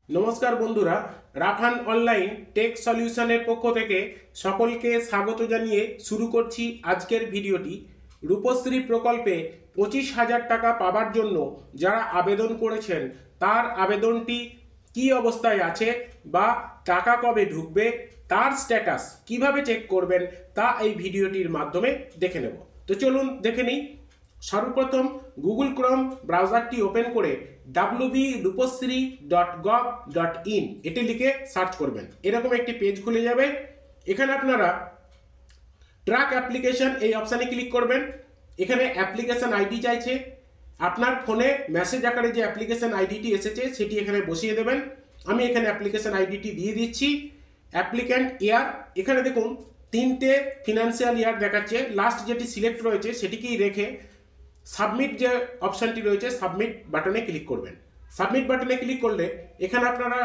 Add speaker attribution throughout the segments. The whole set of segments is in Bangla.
Speaker 1: নমস্কার বন্ধুরা, রাফান অনলাইন টেক সলিউশনের পক্ষ থেকে সকলকে স্বাগত জানিয়ে শুরু করছি আজকের ভিডিওটি। রূপশ্রী প্রকল্পে 25,000 টাকা পাবার জন্য যারা আবেদন করেছেন তার আবেদনটি কি অবস্থায় আছে বা টাকা কবে ঢুকবে তার স্ট্যাটাস কিভাবে চেক করবেন তা এই ভিডিওটির মাধ্যমে দেখে নেব। তো চলুন দেখে নিই। সর্বপ্রথম গুগল ক্রোম ব্রাউজারটি ওপেন করে www.rupasri.gov.in এটি লিখে সার্চ করবেন। এরকম একটি পেজ খুলে যাবে। এখানে আপনারা ট্র্যাক অ্যাপ্লিকেশন এই অপশানে ক্লিক করবেন। এখানে অ্যাপ্লিকেশন আইডি চাইছে। আপনার ফোনে মেসেজ আকারে যে অ্যাপ্লিকেশন আইডিটি এসেছে সেটি এখানে বসিয়ে দেবেন। আমি এখানে অ্যাপ্লিকেশন আইডিটি দিয়ে দিচ্ছি। অ্যাপ্লিক্যান্ট ইয়ার, এখানে দেখুন তিনটে ফিনান্সিয়াল ইয়ার দেখাচ্ছে। লাস্ট যেটি সিলেক্ট রয়েছে সেটিকেই রেখে সাবমিট যে অপশানটি রয়েছে সাবমিট বাটনে ক্লিক করবেন। সাবমিট বাটনে ক্লিক করলে এখানে আপনারা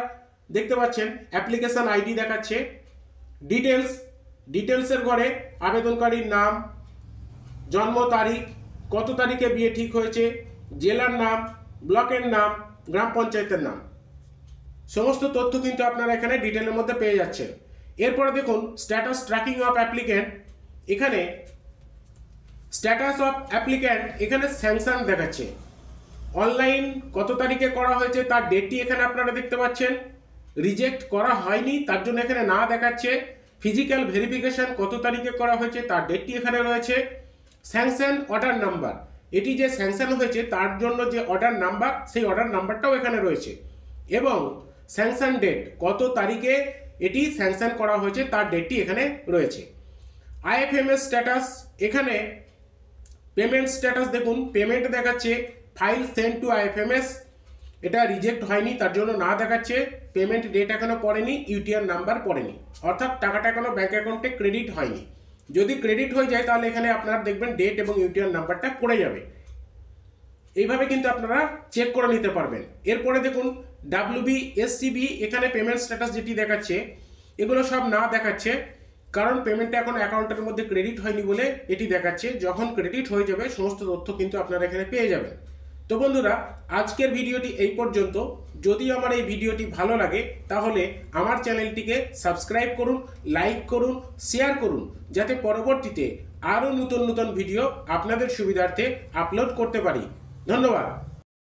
Speaker 1: দেখতে পাচ্ছেন অ্যাপ্লিকেশন আইডি দেখাচ্ছে। ডিটেলসের ঘরে আবেদনকারীর নাম, জন্ম তারিখ, কত তারিখে বিয়ে ঠিক হয়েছে, জেলার নাম, ব্লকের নাম, গ্রাম পঞ্চায়েতের নাম, সমস্ত তথ্য কিন্তু আপনারা এখানে ডিটেলের মধ্যে পেয়ে যাচ্ছেন। এরপরে দেখুন স্ট্যাটাস ট্র্যাকিং অফ অ্যাপ্লিক্যান্ট। এখানে স্ট্যাটাস অফ অ্যাপ্লিক্যান্ট এখানে স্যাংশন দেখাচ্ছে। অনলাইন কত তারিখে করা হয়েছে তার ডেটটি এখানে আপনারা দেখতে পাচ্ছেন। রিজেক্ট করা হয়নি তার জন্য এখানে না দেখাচ্ছে। ফিজিক্যাল ভেরিফিকেশন কত তারিখে করা হয়েছে তার ডেটটি এখানে রয়েছে। স্যাংশন অর্ডার নাম্বার, এটি যে স্যাংশন হয়েছে তার জন্য যে অর্ডার নাম্বার সেই অর্ডার নাম্বারটাও এখানে রয়েছে। এবং স্যাংশন ডেট, কত তারিখে এটি স্যাংশন করা হয়েছে তার ডেটটি এখানে রয়েছে। আইএফএমএস স্ট্যাটাস, এখানে পেমেন্ট স্ট্যাটাস দেখুন পেমেন্ট দেখাচ্ছে। ফাইল সেন্ড টু আইএফএমএস, এটা রিজেক্ট হয়নি তার জন্য না দেখাচ্ছে। পেমেন্ট ডেট এখনো পড়েনি, ইউটিআর নাম্বার পড়েনি, অর্থাৎ টাকাটা এখনো ব্যাঙ্ক অ্যাকাউন্টে ক্রেডিট হয়নি। যদি ক্রেডিট হয়ে যায় তাহলে এখানে আপনারা দেখবেন ডেট এবং ইউটিআর নাম্বারটা পড়ে যাবে। এইভাবে কিন্তু আপনারা চেক করে নিতে পারবেন। এরপরে দেখুন WBSCB, এখানে পেমেন্ট স্ট্যাটাস যেটি দেখাচ্ছে এগুলো সব না দেখাচ্ছে, কারণ পেমেন্টটা এখন অ্যাকাউন্টের মধ্যে ক্রেডিট হয়নি বলে এটি দেখাচ্ছে। যখন ক্রেডিট হয়ে যাবে সমস্ত তথ্য কিন্তু আপনারা এখানে পেয়ে যাবেন। তো বন্ধুরা, আজকের ভিডিওটি এই পর্যন্ত। যদি আমার এই ভিডিওটি ভালো লাগে তাহলে আমার চ্যানেলটিকে সাবস্ক্রাইব করুন, লাইক করুন, শেয়ার করুন, যাতে পরবর্তীতে আরও নতুন নতুন ভিডিও আপনাদের সুবিধার্থে আপলোড করতে পারি। ধন্যবাদ।